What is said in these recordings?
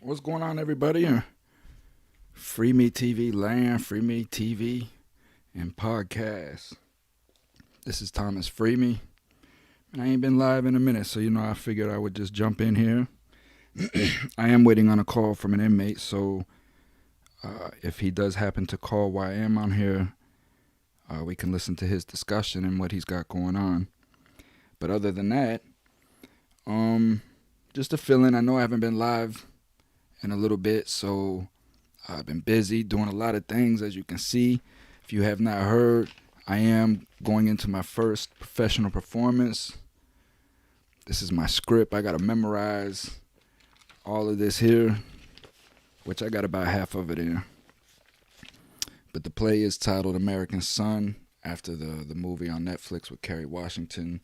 What's going on, everybody? Free Me TV land, Free Me TV, and podcast. This is Thomas Free Me, and I ain't been live in a minute, so I figured I would just jump in here. I am waiting on a call from an inmate, so if he does happen to call while I am on here, we can listen to his discussion and what he's got going on. But other than that, just a feeling. I know I haven't been live in a little bit, so I've been busy doing a lot of things, as you can see. If you have not heard, I am going into my first professional performance. This is my script. I got to memorize all of this here, which I got about half of it in. But the play is titled American Son, after the movie on Netflix with Kerry Washington.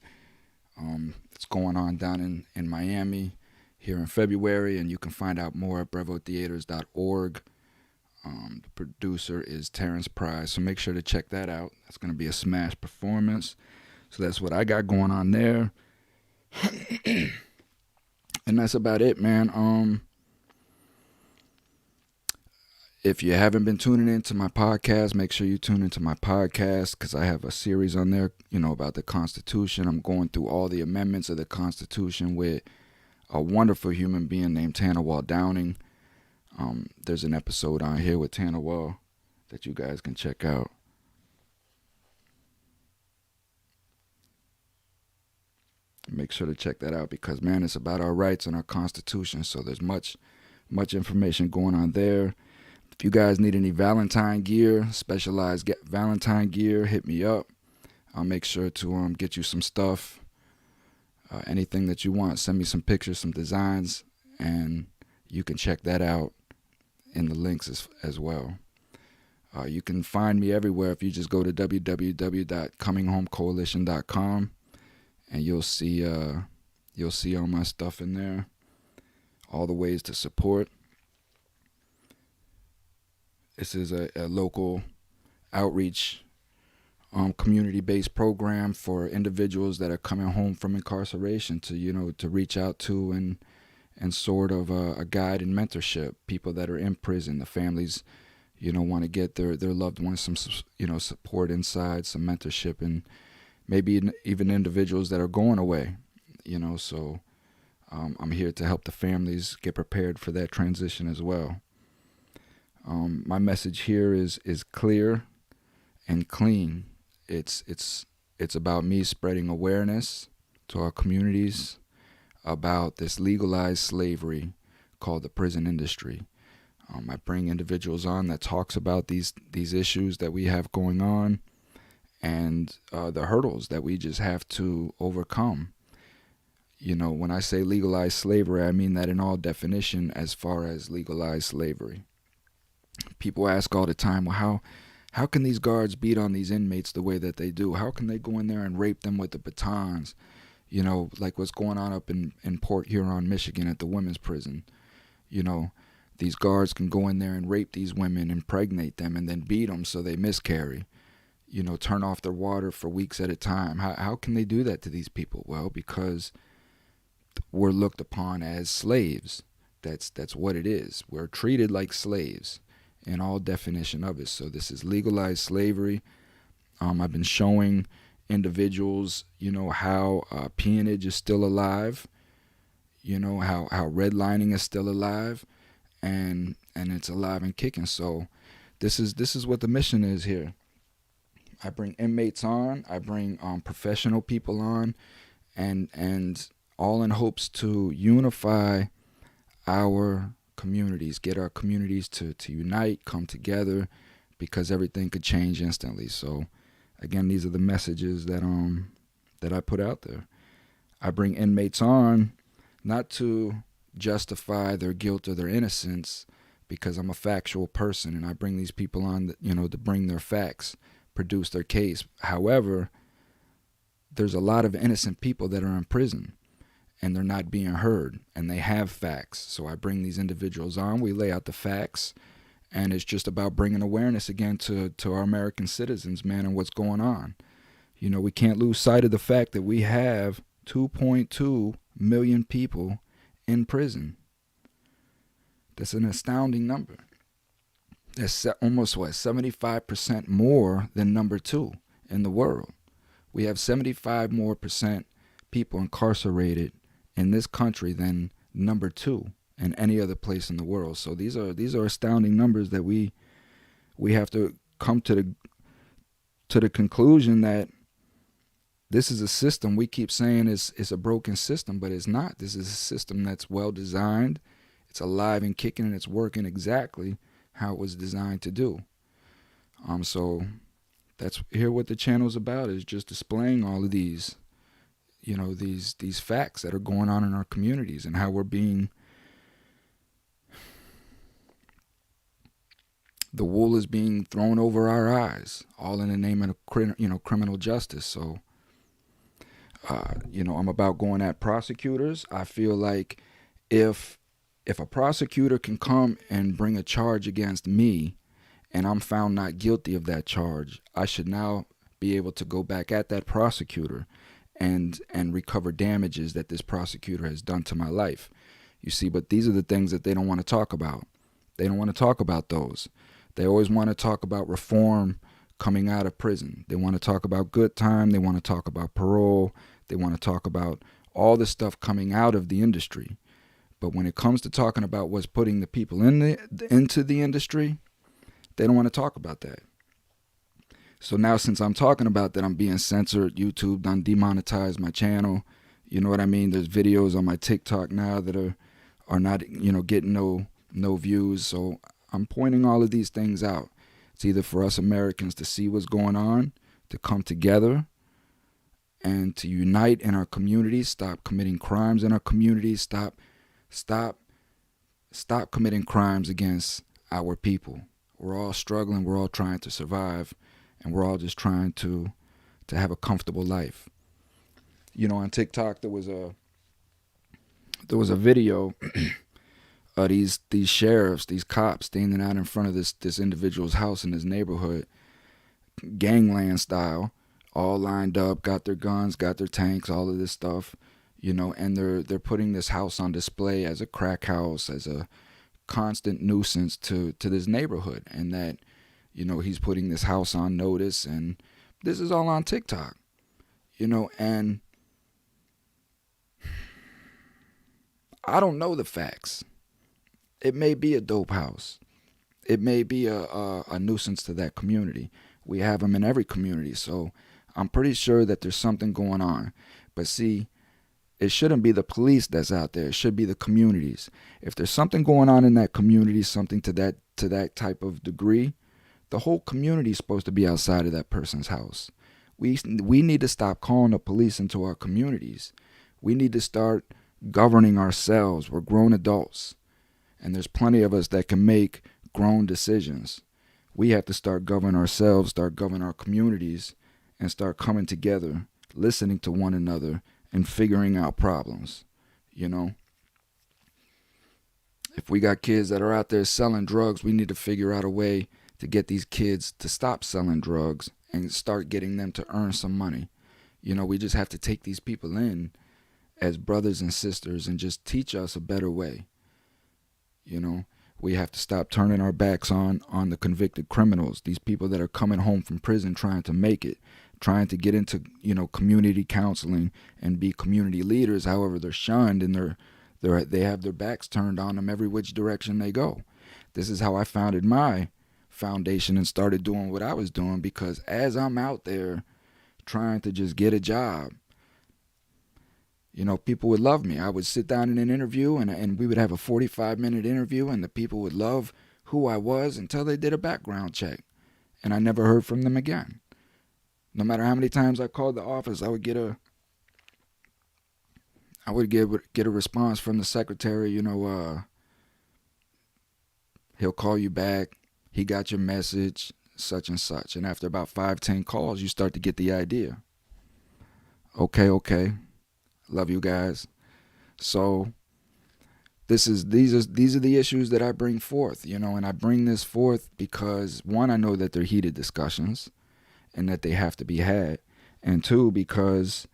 It's going on down in Miami here in February, and you can find out more at brevotheaters.org. The producer is Terrence Price, so make sure to check that out. That's going to be a smash performance. So that's what I got going on there. And that's about it, man. If you haven't been tuning into my podcast, make sure you tune into my podcast, because I have a series on there, about the Constitution. I'm going through all the amendments of the Constitution with a wonderful human being named Tanawal Downing. There's an episode on here with Tanawal that you guys can check out. Make sure to check that out, because, man, it's about our rights and our Constitution. So there's much information going on there. If you guys need any Valentine gear, specialized Valentine gear, hit me up. I'll make sure to get you some stuff. Anything that you want, send me some pictures, some designs, and you can check that out in the links as well. You can find me everywhere if you just go to www.cominghomecoalition.com, and you'll see all my stuff in there, all the ways to support. This is a local outreach community-based program for individuals that are coming home from incarceration to reach out to and sort of a guide and mentorship. People that are in prison, the families, want to get their loved ones some, support inside, some mentorship, and maybe even individuals that are going away, so I'm here to help the families get prepared for that transition as well. My message here is clear and clean. It's about me spreading awareness to our communities about this legalized slavery called the prison industry. I bring individuals on that talks about these issues that we have going on, and the hurdles that we just have to overcome. When I say legalized slavery, I mean that in all definition as far as legalized slavery. People ask all the time, well, how can these guards beat on these inmates the way that they do? How can they go in there and rape them with the batons? Like what's going on up in Port Huron, Michigan at the women's prison. These guards can go in there and rape these women, impregnate them, and then beat them so they miscarry. Turn off their water for weeks at a time. How can they do that to these people? Well, because we're looked upon as slaves. That's what it is. We're treated like slaves in all definition of it. So this is legalized slavery. I've been showing individuals, how peonage is still alive, how redlining is still alive, and it's alive and kicking. So this is what the mission is here. I bring inmates on, I bring professional people on, and all in hopes to unify our communities, get our communities to unite, come together, because everything could change instantly. So again, these are the messages that I put out there. I bring inmates on not to justify their guilt or their innocence, because I'm a factual person, and I bring these people on to bring their facts, produce their case. However, there's a lot of innocent people that are in prison, and they're not being heard, and they have facts. So I bring these individuals on, we lay out the facts, and it's just about bringing awareness again to our American citizens, man, and what's going on. We can't lose sight of the fact that we have 2.2 million people in prison. That's an astounding number. That's almost 75% more than number two in the world. We have 75 more percent people incarcerated in this country than number two in any other place in the world. So these are astounding numbers that we have to come to the conclusion that this is a system we keep saying is a broken system, but it's not. This is a system that's well designed. It's alive and kicking, and it's working exactly how it was designed to do. So that's here what the channel's about, is just displaying all of these, these facts that are going on in our communities and how we're being, the wool is being thrown over our eyes, all in the name of criminal justice. So I'm about going at prosecutors. I feel like if a prosecutor can come and bring a charge against me and I'm found not guilty of that charge, I should now be able to go back at that prosecutor and recover damages that this prosecutor has done to my life. You see, but these are the things that they don't want to talk about. They don't want to talk about those. They always want to talk about reform coming out of prison. They want to talk about good time. They want to talk about parole. They want to talk about all the stuff coming out of the industry. But when it comes to talking about what's putting the people into the industry, they don't want to talk about that. So now, since I'm talking about that, I'm being censored. YouTube done demonetized my channel. You know what I mean? There's videos on my TikTok now that are not, getting no views. So I'm pointing all of these things out. It's either for us Americans to see what's going on, to come together, and to unite in our communities, stop committing crimes in our communities, stop committing crimes against our people. We're all struggling, we're all trying to survive, and we're all just trying to have a comfortable life. On TikTok there was a video of these sheriffs, these cops standing out in front of this individual's house in his neighborhood, gangland style, all lined up, got their guns, got their tanks, all of this stuff, and they're putting this house on display as a crack house, as a constant nuisance to this neighborhood, and that, he's putting this house on notice, and this is all on TikTok, and I don't know the facts. It may be a dope house. It may be a nuisance to that community. We have them in every community, so I'm pretty sure that there's something going on. But see, it shouldn't be the police that's out there. It should be the communities. If there's something going on in that community, something to that type of degree, the whole community is supposed to be outside of that person's house. We need to stop calling the police into our communities. We need to start governing ourselves. We're grown adults, and there's plenty of us that can make grown decisions. We have to start governing ourselves, start governing our communities, and start coming together, listening to one another, and figuring out problems. If we got kids that are out there selling drugs, we need to figure out a way to get these kids to stop selling drugs and start getting them to earn some money. We just have to take these people in as brothers and sisters and just teach us a better way. We have to stop turning our backs on the convicted criminals, these people that are coming home from prison trying to make it, trying to get into, community counseling and be community leaders. However, they're shunned and they have their backs turned on them every which direction they go. This is how I founded my foundation and started doing what I was doing, because as I'm out there trying to just get a job, people would love me. I would sit down in an interview and we would have a 45-minute interview, and the people would love who I was until they did a background check. And I never heard from them again. No matter how many times I called the office, I would get a response from the secretary, he'll call you back. He got your message, such and such. And after about 5-10 calls, you start to get the idea. Okay. Love you guys. So these are the issues that I bring forth, and I bring this forth because, one, I know that they're heated discussions and that they have to be had, and two, because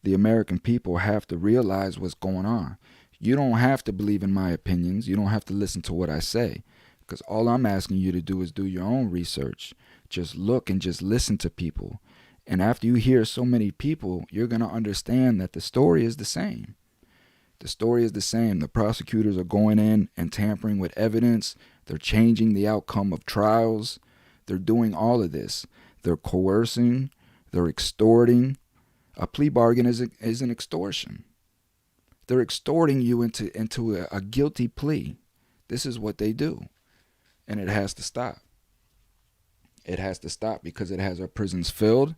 the American people have to realize what's going on. You don't have to believe in my opinions. You don't have to listen to what I say. Because all I'm asking you to do is do your own research. Just look and just listen to people. And after you hear so many people, you're going to understand that the story is the same. The story is the same. The prosecutors are going in and tampering with evidence. They're changing the outcome of trials. They're doing all of this. They're coercing. They're extorting. A plea bargain is an extortion. They're extorting you into a guilty plea. This is what they do. And it has to stop. It has to stop because it has our prisons filled.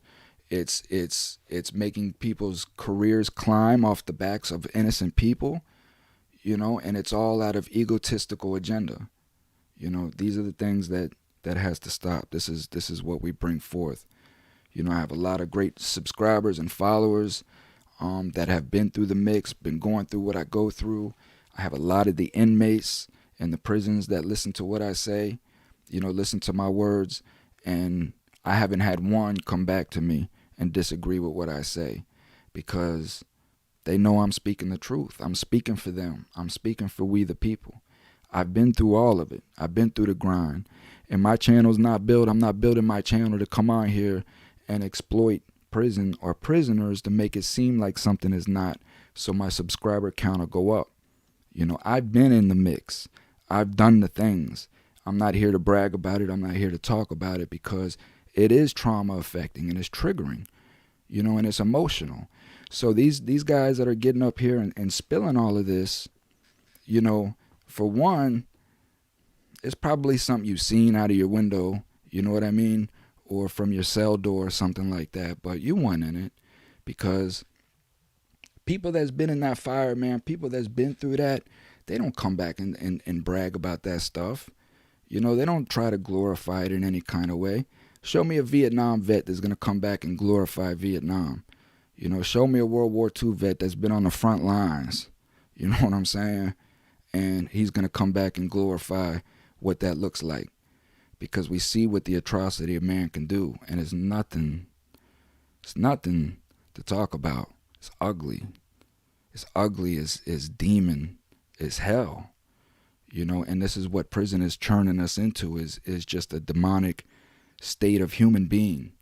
It's making people's careers climb off the backs of innocent people, and it's all out of egotistical agenda. These are the things that has to stop. This is what we bring forth. I have a lot of great subscribers and followers that have been through the mix, been going through what I go through. I have a lot of the inmates in the prisons that listen to what I say, listen to my words, and I haven't had one come back to me and disagree with what I say because they know I'm speaking the truth. I'm speaking for them. I'm speaking for we the people. I've been through all of it. I've been through the grind. And my channel's not built. I'm not building my channel to come on here and exploit prison or prisoners to make it seem like something is not, so my subscriber count will go up. I've been in the mix. I've done the things. I'm not here to brag about it. I'm not here to talk about it because it is trauma affecting and it's triggering, and it's emotional. So these guys that are getting up here and spilling all of this, for one, it's probably something you've seen out of your window, you know what I mean? Or from your cell door or something like that. But you weren't in it because people that's been in that fire, man, people that's been through that, they don't come back and brag about that stuff. They don't try to glorify it in any kind of way. Show me a Vietnam vet that's going to come back and glorify Vietnam. Show me a World War II vet that's been on the front lines. You know what I'm saying? And he's going to come back and glorify what that looks like. Because we see what the atrocity a man can do. And it's nothing to talk about. It's ugly. It's ugly as demon as hell. And this is what prison is churning us into is just a demonic state of human being.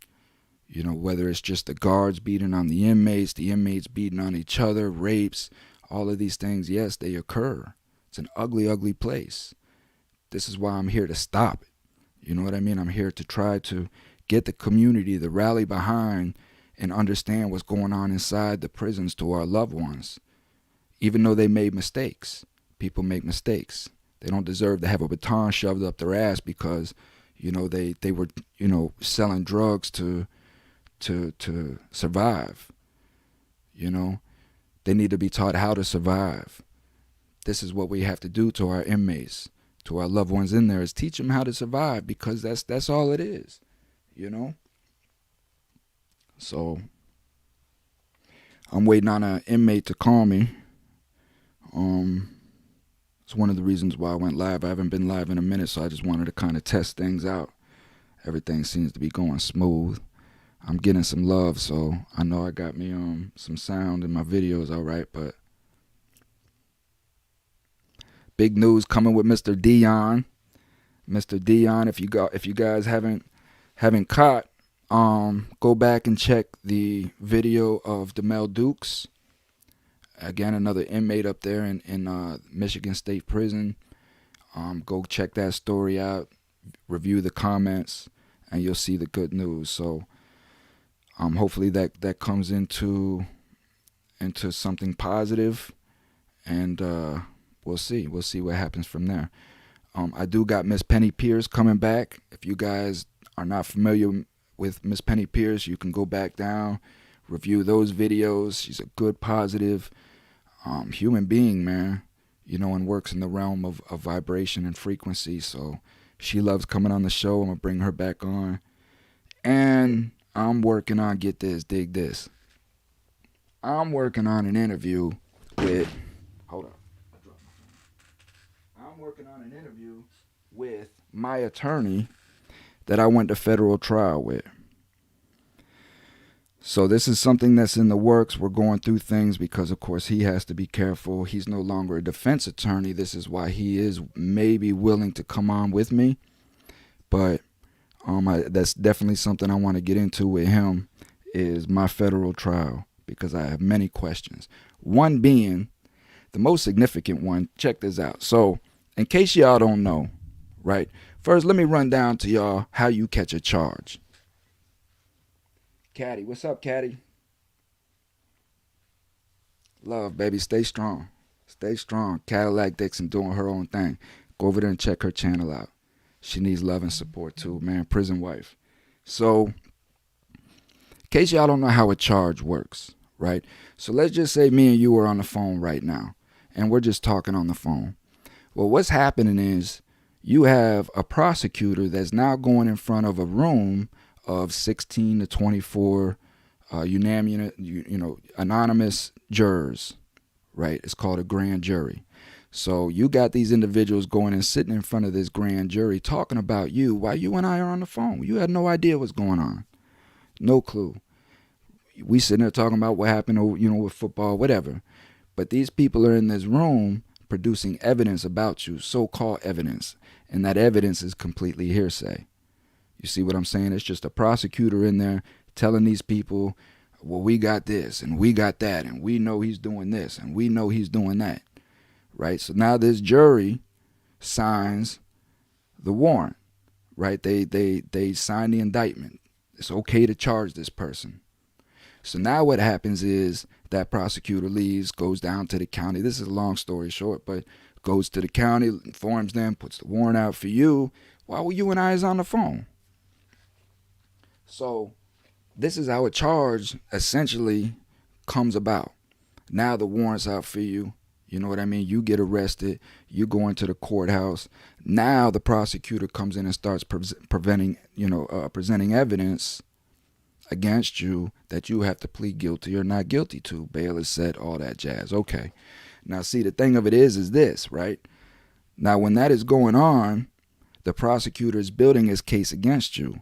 Whether it's just the guards beating on the inmates beating on each other, rapes, all of these things, yes, they occur. It's an ugly, ugly place. This is why I'm here to stop it. You know what I mean? I'm here to try to get the community to rally behind and understand what's going on inside the prisons to our loved ones. Even though they made mistakes. People make mistakes. They don't deserve to have a baton shoved up their ass because, they were, selling drugs to survive. They need to be taught how to survive. This is what we have to do to our inmates, to our loved ones in there, is teach them how to survive because that's all it is, So I'm waiting on an inmate to call me. It's one of the reasons why I went live. I haven't been live in a minute, so I just wanted to kind of test things out. Everything seems to be going smooth. I'm getting some love, so I know I got me some sound in my videos, all right. But big news coming with Mr. Dion. Mr. Dion, if you guys haven't caught, go back and check the video of Demel Dukes. Again, another inmate up there in Michigan State Prison. Go check that story out, review the comments, and you'll see the good news. So hopefully that comes into something positive, and we'll see what happens from there. I do got Miss Penny Pierce coming back. If you guys are not familiar with Miss Penny Pierce, you can go back down, review those videos. She's a good, positive human being, man, and works in the realm of vibration and frequency. So she loves coming on the show. I'm going to bring her back on. And I'm working on, get this, dig this. I'm working on an interview with, hold up. I'm working on an interview with my attorney that I went to federal trial with. So this is something that's in the works. We're going through things because, of course, he has to be careful. He's no longer a defense attorney. This is why he is maybe willing to come on with me. But that's definitely something I want to get into with him is my federal trial because I have many questions. One being the most significant one. Check this out. So, in case y'all don't know, right? First, let me run down to y'all how you catch a charge. Caddy, what's up, Caddy? Love, baby, stay strong. Stay strong. Cadillac Dixon doing her own thing. Go over there and check her channel out. She needs love and support too, man. Prison wife. So, in case y'all don't know how a charge works, right? So let's just say me and you are on the phone right now, and we're just talking on the phone. Well, what's happening is you have a prosecutor that's now going in front of a room of 16 to 24 anonymous jurors, right? It's called a grand jury. So you got these individuals going and sitting in front of this grand jury talking about you while you and I are on the phone. You had no idea what's going on. No clue. We sitting there talking about what happened, with football, whatever. But these people are in this room producing evidence about you, so-called evidence. And that evidence is completely hearsay. You see what I'm saying? It's just a prosecutor in there telling these people, well, we got this and we got that and we know he's doing this and we know he's doing that. Right? So now this jury signs the warrant, right? They sign the indictment. It's okay to charge this person. So now what happens is that prosecutor leaves, goes down to the county. This is a long story short, but goes to the county, informs them, puts the warrant out for you while you and I is on the phone. So this is how a charge essentially comes about. Now the warrant's out for you. You know what I mean? You get arrested. You go into the courthouse. Now the prosecutor comes in and starts presenting evidence against you that you have to plead guilty or not guilty to. Bail is set, all that jazz. Okay. Now, see, the thing of it is this, right? Now, when that is going on, the prosecutor is building his case against you.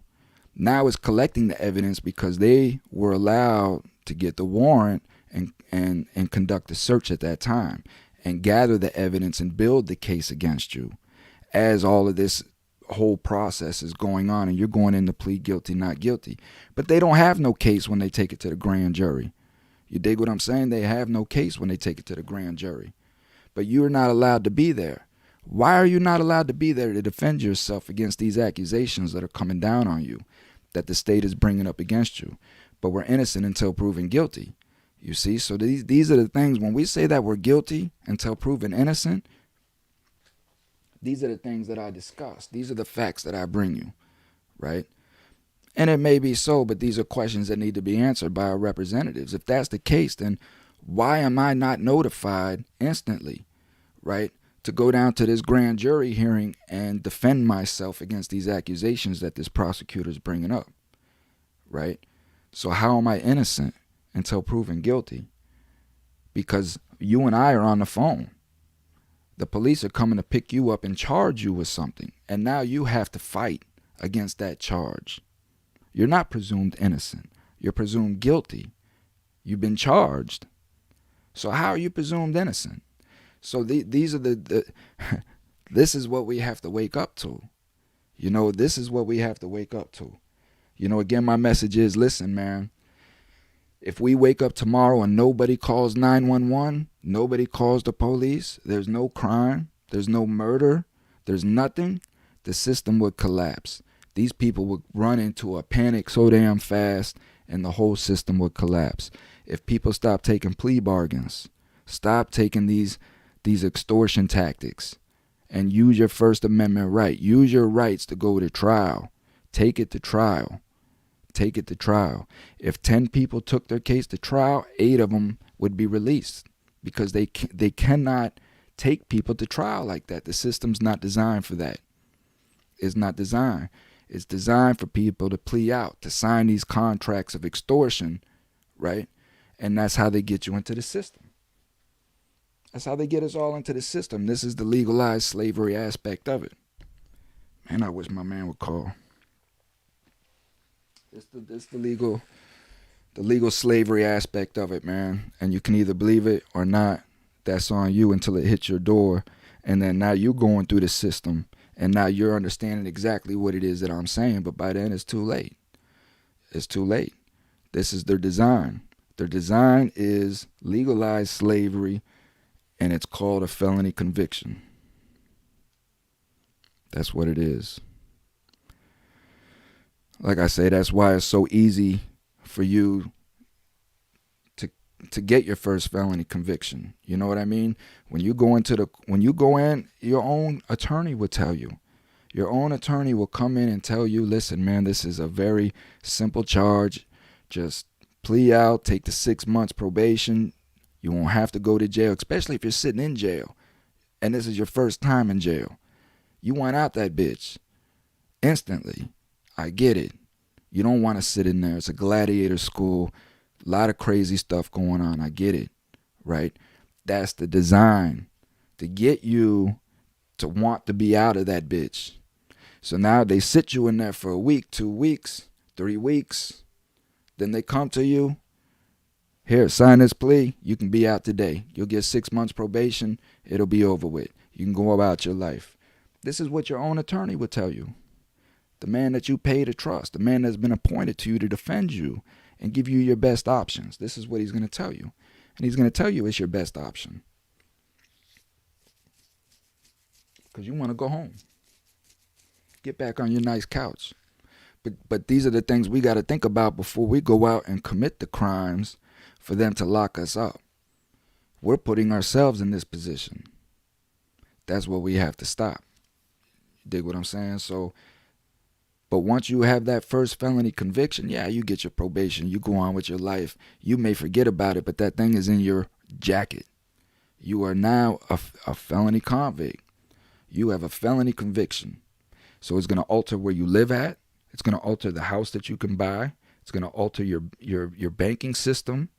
Now it's collecting the evidence because they were allowed to get the warrant and conduct a search at that time and gather the evidence and build the case against you as all of this whole process is going on and you're going in to plead guilty, not guilty. But they don't have no case when they take it to the grand jury. You dig what I'm saying? They have no case when they take it to the grand jury. But you're not allowed to be there. Why are you not allowed to be there to defend yourself against these accusations that are coming down on you, that the state is bringing up against you? But we're innocent until proven guilty. You see? So these are the things, when we say that we're guilty until proven innocent, these are the things that I discuss. These are the facts that I bring you, right? And it may be so, but these are questions that need to be answered by our representatives. If that's the case, then why am I not notified instantly, right, to go down to this grand jury hearing and defend myself against these accusations that this prosecutor is bringing up, right? So how am I innocent until proven guilty? Because you and I are on the phone. The police are coming to pick you up and charge you with something, and now you have to fight against that charge. You're not presumed innocent. You're presumed guilty. You've been charged. So how are you presumed innocent? So these are this is what we have to wake up to. This is what we have to wake up to. Again, my message is, listen, man, if we wake up tomorrow and nobody calls 911, nobody calls the police, there's no crime, there's no murder, there's nothing, the system would collapse. These people would run into a panic so damn fast and the whole system would collapse. If people stop taking plea bargains, stop taking these extortion tactics, and use your First Amendment right. Use your rights to go to trial. Take it to trial. Take it to trial. If 10 people took their case to trial, 8 of them would be released because they cannot take people to trial like that. The system's not designed for that. It's not designed. It's designed for people to plea out, to sign these contracts of extortion, right? And that's how they get you into the system. That's how they get us all into the system. This is the legalized slavery aspect of it. Man, I wish my man would call. It's the The legal slavery aspect of it, man. And you can either believe it or not. That's on you until it hits your door. And then now you're going through the system. And now you're understanding exactly what it is that I'm saying. But by then it's too late. It's too late. This is their design. Their design is legalized slavery, and it's called a felony conviction. That's what it is. Like I say, that's why it's so easy for you to get your first felony conviction. You know what I mean? When you go in, your own attorney will tell you. Your own attorney will come in and tell you, listen, man, this is a very simple charge. Just plea out, take the 6 months probation. You won't have to go to jail, especially if you're sitting in jail and this is your first time in jail. You want out that bitch instantly. I get it. You don't want to sit in there. It's a gladiator school. A lot of crazy stuff going on. I get it, right? That's the design, to get you to want to be out of that bitch. So now they sit you in there for a week, 2 weeks, 3 weeks. Then they come to you. Here, sign this plea. You can be out today. You'll get 6 months probation. It'll be over with. You can go about your life. This is what your own attorney would tell you. The man that you pay to trust, the man that's been appointed to you to defend you and give you your best options. This is what he's going to tell you. And he's going to tell you it's your best option. Because you want to go home. Get back on your nice couch. But these are the things we got to think about before we go out and commit the crimes for them to lock us up. We're putting ourselves in this position. That's what we have to stop. You dig what I'm saying? So, but once you have that first felony conviction, yeah, you get your probation. You go on with your life. You may forget about it, but that thing is in your jacket. You are now a felony convict. You have a felony conviction. So it's going to alter where you live at. It's going to alter the house that you can buy. It's going to alter your banking system.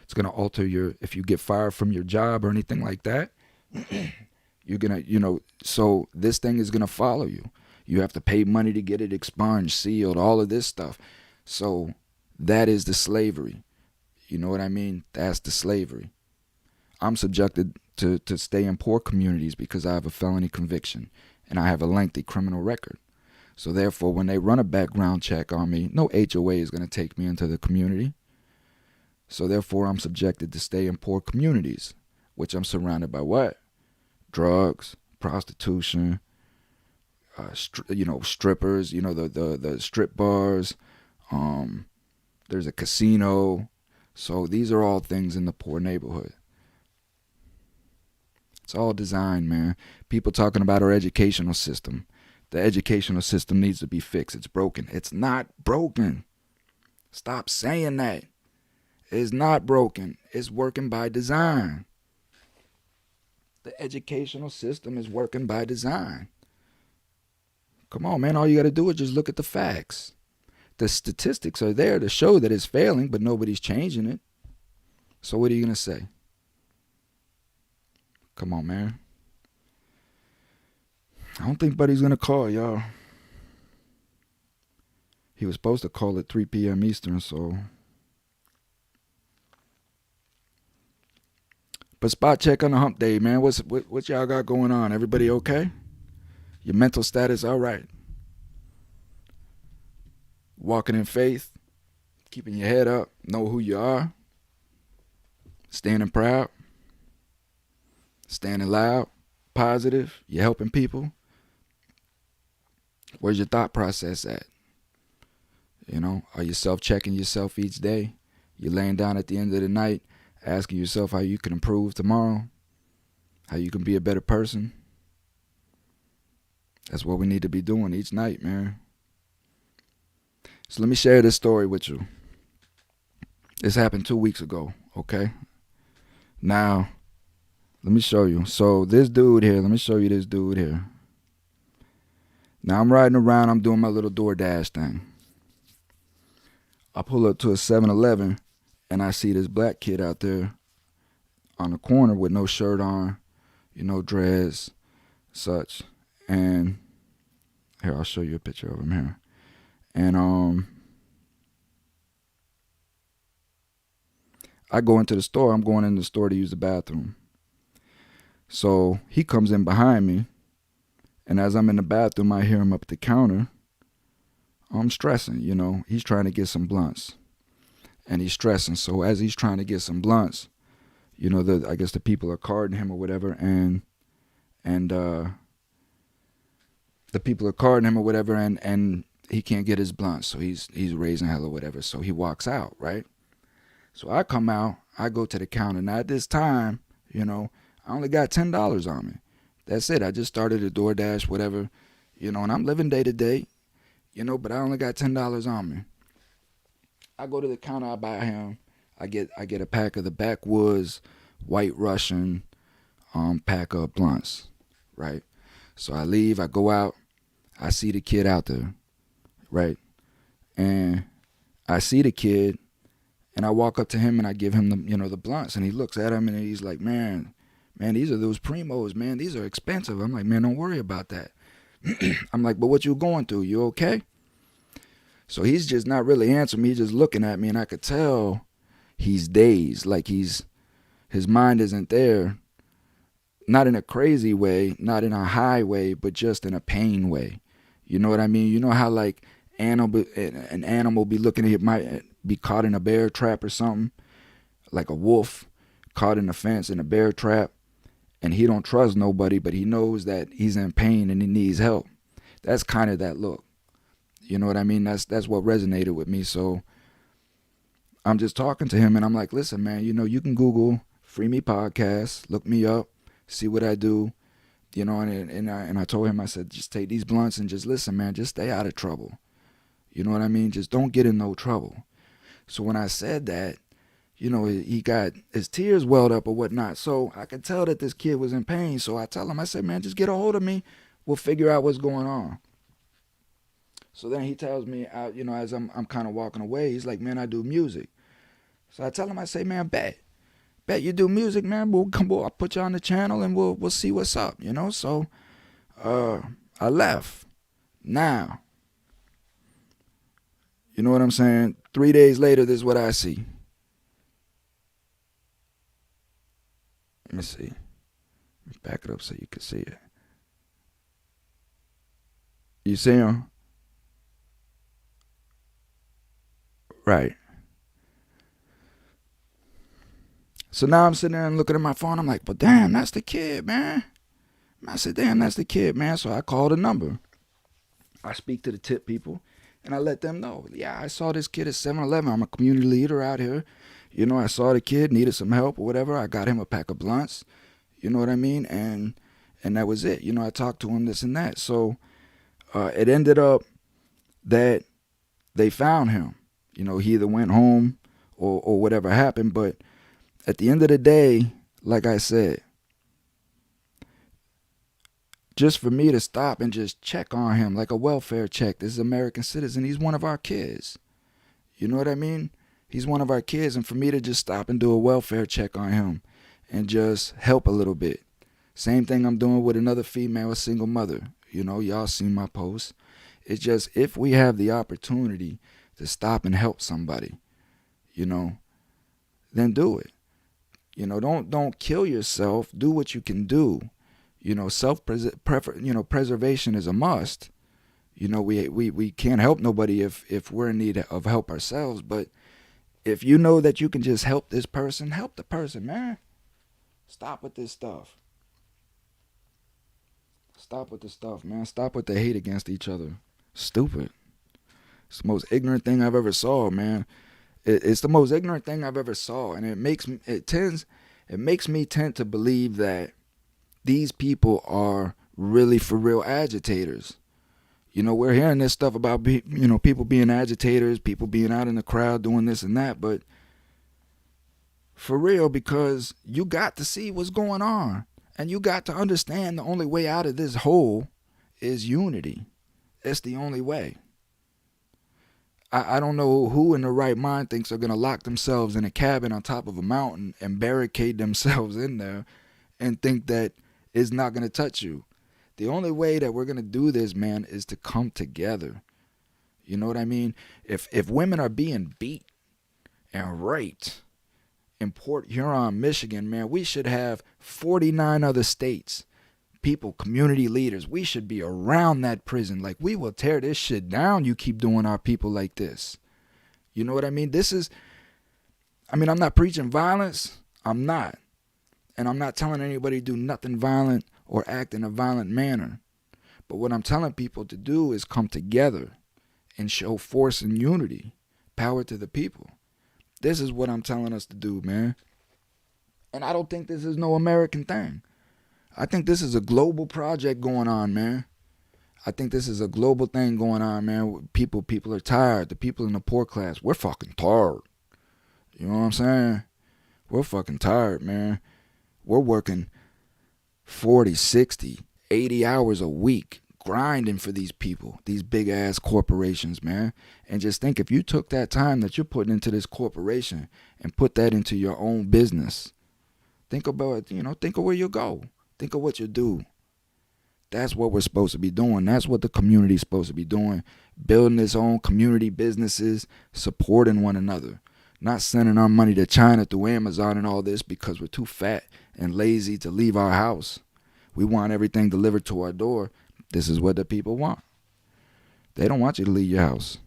It's going to alter if you get fired from your job or anything like that. You're going to, so this thing is going to follow you. You have to pay money to get it expunged, sealed, all of this stuff. So that is the slavery. You know what I mean? That's the slavery. I'm subjected to stay in poor communities because I have a felony conviction and I have a lengthy criminal record. So therefore, when they run a background check on me, no HOA is going to take me into the community. So therefore, I'm subjected to stay in poor communities, which I'm surrounded by what? Drugs, prostitution, strippers, the strip bars. There's a casino. So these are all things in the poor neighborhood. It's all designed, man. People talking about our educational system. The educational system needs to be fixed. It's broken. It's not broken. Stop saying that. It's not broken. It's working by design. The educational system is working by design. Come on, man. All you got to do is just look at the facts. The statistics are there to show that it's failing, but nobody's changing it. So what are you going to say? Come on, man. I don't think Buddy's going to call, y'all. He was supposed to call at 3 p.m. Eastern, so. But spot check on the hump day, man. What y'all got going on? Everybody okay? Your mental status all right? Walking in faith, keeping your head up, know who you are, standing proud, standing loud, positive, you're helping people. Where's your thought process at? Are you self-checking yourself each day? You're laying down at the end of the night asking yourself how you can improve tomorrow, how you can be a better person. That's what we need to be doing each night, man. So let me share this story with you. This happened 2 weeks ago, okay? Now, let me show you. So this dude here, let me show you this dude here. Now I'm riding around, I'm doing my little DoorDash thing. I pull up to a 7-Eleven and I see this black kid out there on the corner with no shirt on, dreads, such. And here, I'll show you a picture of him here. And I go into the store. I'm going in the store to use the bathroom. So he comes in behind me, and as I'm in the bathroom, I hear him up at the counter. I'm stressing, He's trying to get some blunts, and he's stressing. So as he's trying to get some blunts, I guess the people are carding him or whatever, and the people are carding him or whatever, and he can't get his blunts, so he's raising hell or whatever. So he walks out, right? So I come out, I go to the counter. Now at this time, I only got $10 on me. That's it. I just started a DoorDash, whatever, and I'm living day to day, but I only got $10 on me. I go to the counter, I buy him. I get a pack of the Backwoods White Russian pack of blunts, right? So I leave, I go out, I see the kid out there, right? And I see the kid, and I walk up to him and I give him the blunts, and he looks at him and he's like, man, these are those Primos, man. These are expensive. I'm like, man, don't worry about that. I'm like, but what you going through? You okay? So he's just not really answering me. He's just looking at me, and I could tell he's dazed, like his mind isn't there. Not in a crazy way, not in a high way, but just in a pain way. You know what I mean? You know how like an animal be looking at it, might be caught in a bear trap or something, like a wolf caught in a fence in a bear trap, and he don't trust nobody, but he knows that he's in pain and he needs help. That's kind of that look. You know what I mean? That's what resonated with me. So I'm just talking to him, and I'm like, listen, man, you can Google Free Me Podcast, look me up, see what I do, and I told him, I said, just take these blunts and just listen, man, just stay out of trouble. You know what I mean? Just don't get in no trouble. So when I said that, he got his tears welled up or whatnot. So I could tell that this kid was in pain. So I tell him, I said, man, just get a hold of me. We'll figure out what's going on. So then he tells me, as I'm kind of walking away, he's like, man, I do music. So I tell him, I say, man, bet you do music, man. I'll put you on the channel and we'll see what's up, So I left. Now, you know what I'm saying? 3 days later, this is what I see. Let me see. Let me back it up so you can see it. You see him? Right. So now I'm sitting there and looking at my phone. I'm like, well, damn, that's the kid, man. I said, damn, that's the kid, man. So I called a number. I speak to the tip people, and I let them know. Yeah, I saw this kid at 7-Eleven. I'm a community leader out here. I saw the kid, needed some help or whatever. I got him a pack of blunts. You know what I mean? And that was it. I talked to him, this and that. So it ended up that they found him. He either went home or whatever happened. But at the end of the day, like I said, just for me to stop and just check on him like a welfare check. This is an American citizen. He's one of our kids. You know what I mean? He's one of our kids. And for me to just stop and do a welfare check on him and just help a little bit. Same thing I'm doing with another female, a single mother. Y'all seen my posts. It's just, if we have the opportunity to stop and help somebody, then do it. Don't kill yourself. Do what you can do. Preservation is a must. We can't help nobody if we're in need of help ourselves. But if you know that you can just help this person, help the person, man. Stop with this stuff. Stop with the stuff, man. Stop with the hate against each other. Stupid. It's the most ignorant thing I've ever saw, man. It's the most ignorant thing I've ever saw, and it makes me tend to believe that these people are really for real agitators. We're hearing this stuff about people being agitators, people being out in the crowd doing this and that, but for real, because you got to see what's going on, and you got to understand the only way out of this hole is unity. It's the only way. I don't know who in their right mind thinks they're going to lock themselves in a cabin on top of a mountain and barricade themselves in there and think that it's not going to touch you. The only way that we're going to do this, man, is to come together. You know what I mean? If women are being beat and raped in Port Huron, Michigan, man, we should have 49 other states, people, community leaders. We should be around that prison. Like, we will tear this shit down. You keep doing our people like this. You know what I mean? I'm not preaching violence. I'm not. And I'm not telling anybody to do nothing violent or act in a violent manner. But what I'm telling people to do is come together and show force and unity. Power to the people. This is what I'm telling us to do, man. And I don't think this is no American thing. I think this is a global project going on, man. I think this is a global thing going on, man. People are tired. The people in the poor class, we're fucking tired. You know what I'm saying? We're fucking tired, man. We're working 40, 60, 80 hours a week grinding for these people, these big ass corporations, man. And just think, if you took that time that you're putting into this corporation and put that into your own business, think about, think of where you go. Think of what you do. That's what we're supposed to be doing. That's what the community's supposed to be doing. Building its own community businesses, supporting one another. Not sending our money to China through Amazon and all this because we're too fat and lazy to leave our house. We want everything delivered to our door. This is what the people want. They don't want you to leave your house.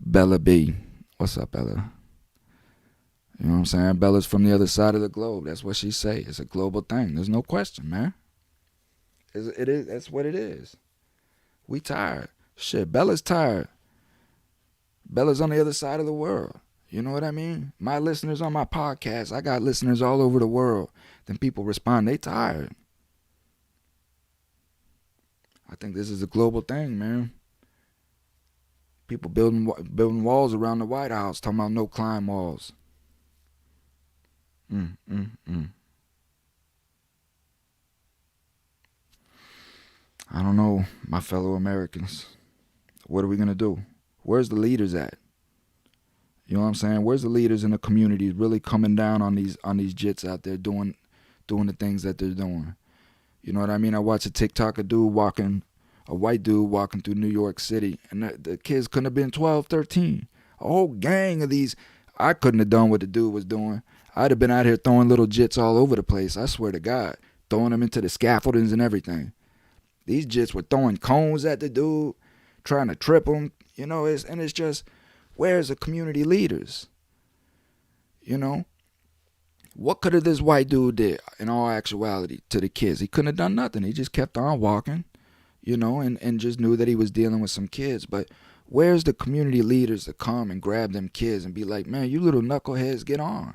Bella B. What's up, Bella? You know what I'm saying? Bella's from the other side of the globe. That's what she say. It's a global thing. There's no question, man. It is. That's what it is. We tired. Shit, Bella's tired. Bella's on the other side of the world. You know what I mean? My listeners on my podcast, I got listeners all over the world. Then people respond, they tired. I think this is a global thing, man. People building walls around the White House, talking about no climb walls. I don't know, my fellow Americans. What are we going to do? Where's the leaders at? You know what I'm saying? Where's the leaders in the communities really coming down on these jits out there doing the things that they're doing? You know what I mean? I watched a TikTok, a white dude walking through New York City, and the kids couldn't have been 12, 13. A whole gang of these. I couldn't have done what the dude was doing. I'd have been out here throwing little jits all over the place. I swear to God. Throwing them into the scaffoldings and everything. These jits were throwing cones at the dude, trying to trip him. It's just, where's the community leaders? What could have this white dude did in all actuality to the kids? He couldn't have done nothing. He just kept on walking, and just knew that he was dealing with some kids. But where's the community leaders to come and grab them kids and be like, man, you little knuckleheads, get on.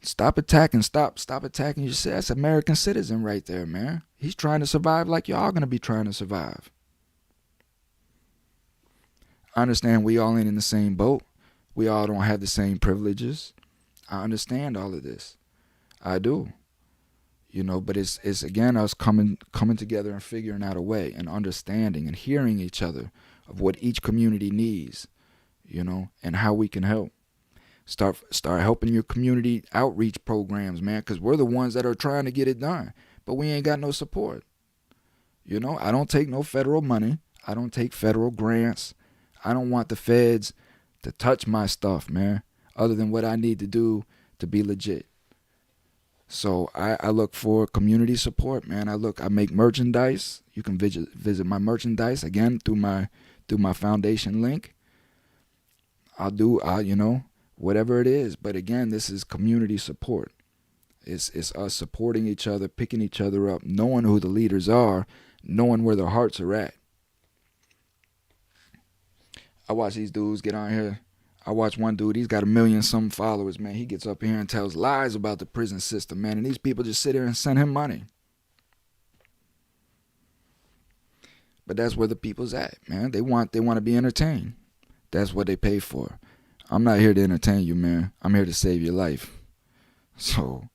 Stop attacking. Stop attacking yourself. That's American citizen right there, man. He's trying to survive like y'all gonna be trying to survive. I understand we all ain't in the same boat. We all don't have the same privileges. I understand all of this. I do. But it's again us coming together and figuring out a way and understanding and hearing each other of what each community needs, and how we can help. Start helping your community outreach programs, man, because we're the ones that are trying to get it done, but we ain't got no support. I don't take no federal money. I don't take federal grants. I don't want the feds to touch my stuff, man, other than what I need to do to be legit. So I look for community support, man. I make merchandise. You can visit my merchandise again through my foundation link. Whatever it is. But again, this is community support. It's us supporting each other, picking each other up, knowing who the leaders are, knowing where their hearts are at. I watch these dudes get on here. I watch one dude, he's got 1 million some followers, man. He gets up here and tells lies about the prison system, man. And these people just sit here and send him money. But that's where the people's at, man. They want to be entertained. That's what they pay for. I'm not here to entertain you, man. I'm here to save your life. So,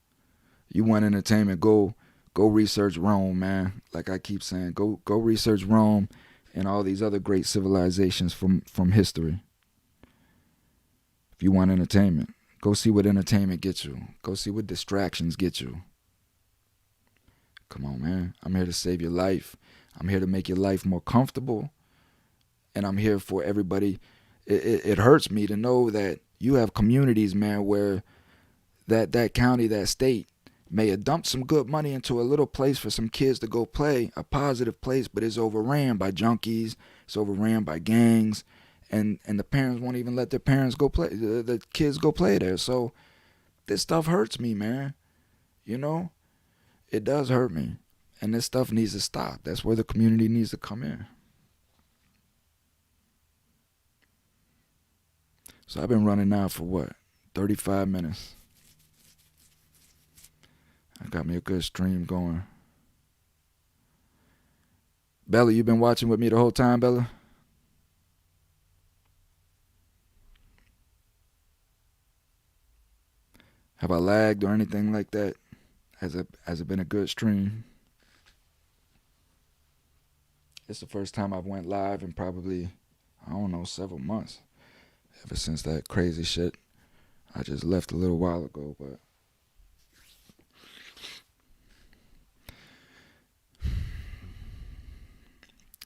you want entertainment, go research Rome, man. Like I keep saying, go research Rome and all these other great civilizations from history. If you want entertainment, go see what entertainment gets you. Go see what distractions get you. Come on, man. I'm here to save your life. I'm here to make your life more comfortable. and I'm here for everybody. It hurts me to know that you have communities, man, where that county, that state may have dumped some good money into a little place for some kids to go play, a positive place, but it's overran by junkies, it's overran by gangs, and the parents won't even let their parents go play, the kids go play there. So this stuff hurts me, man. You know, it does hurt me, and this stuff needs to stop. That's where the community needs to come in. So I've been running now for what, 35 minutes. I got me a good stream going. Bella, you been watching with me the whole time, Bella? Have I lagged or anything like that? Has it been a good stream? It's the first time I've went live in probably, I don't know, several months. Ever since that crazy shit I just left a little while ago, but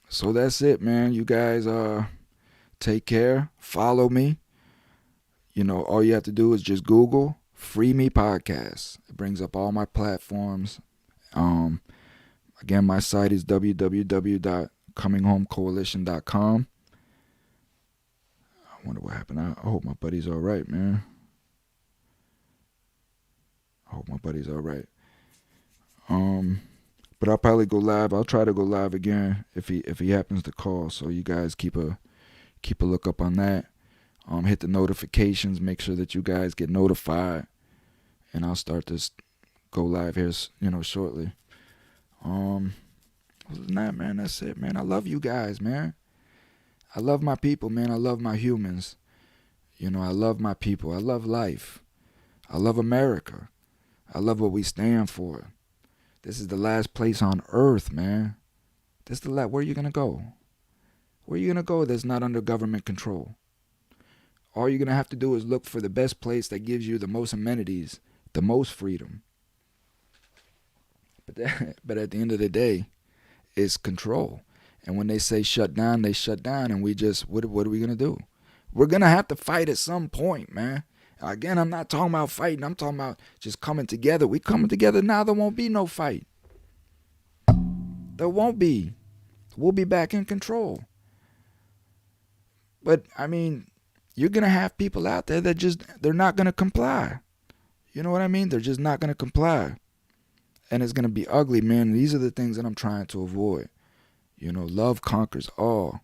so that's it, man. You guys take care. Follow me. All you have to do is just Google Free Me Podcast. It brings up all my platforms. Um, Again, my site is www.cominghomecoalition.com. I wonder what happened. I hope my buddy's all right, man. I hope my buddy's all right. But I'll probably go live. I'll try to go live again if he happens to call. So you guys keep a look up on that. Hit the notifications. Make sure that you guys get notified, and I'll start this go live here, shortly. Other than that, man, that's it, man. I love you guys, man. I love my people, man. I love my humans. I love my people. I love life. I love America. I love what we stand for. This is the last place on earth, man. This is the last. Where are you gonna go? Where are you gonna go that's not under government control? All you're gonna have to do is look for the best place that gives you the most amenities, the most freedom. But at the end of the day, it's control. And when they say shut down, they shut down, and we just what are we gonna do? We're gonna have to fight at some point, man. Again, I'm not talking about fighting. I'm talking about just coming together. We coming together now. There won't be no fight. There won't be. We'll be back in control. But I mean, you're gonna have people out there that they're not gonna comply. You know what I mean? They're just not gonna comply. And it's gonna be ugly, man. These are the things that I'm trying to avoid. Love conquers all.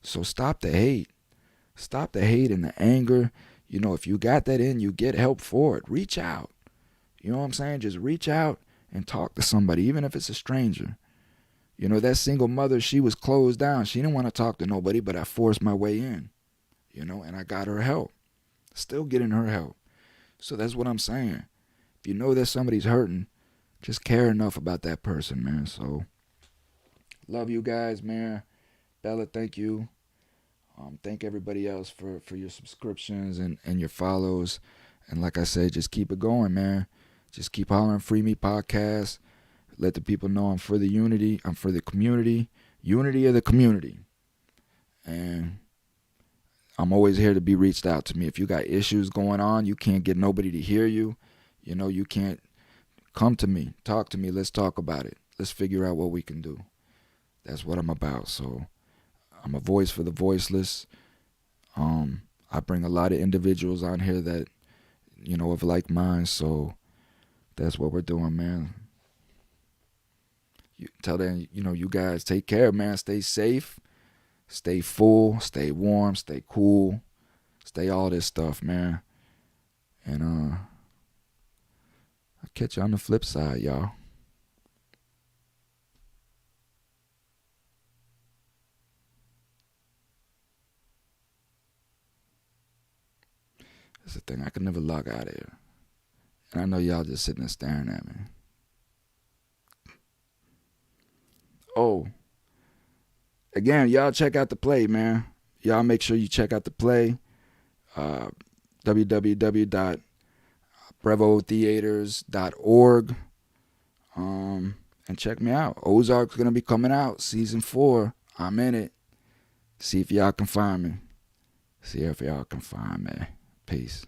So stop the hate. Stop the hate and the anger. If you got that in you, get help for it. Reach out. You know what I'm saying? Just reach out and talk to somebody, even if it's a stranger. That single mother, she was closed down. She didn't want to talk to nobody, but I forced my way in. And I got her help. Still getting her help. So that's what I'm saying. If you know that somebody's hurting, just care enough about that person, man. So love you guys, man. Bella, thank you. Thank everybody else for your subscriptions and your follows. And like I said, just keep it going, man. Just keep hollering Free Me Podcast. Let the people know I'm for the unity. I'm for the community. Unity of the community. And I'm always here to be reached out to me. If you got issues going on, you can't get nobody to hear you. You can't come to me. Talk to me. Let's talk about it. Let's figure out what we can do. That's what I'm about. So I'm a voice for the voiceless. I bring a lot of individuals on here that, of like minds. So that's what we're doing, man. Tell them, you guys take care, man. Stay safe, stay full, stay warm, stay cool, stay all this stuff, man. And I'll catch you on the flip side, y'all. That's the thing. I can never log out of here. And I know y'all just sitting there staring at me. Oh, again, y'all check out the play, man. Y'all make sure you check out the play. www.brevotheaters.org. And check me out. Ozark's going to be coming out. Season 4. I'm in it. See if y'all can find me. See if y'all can find me. Peace.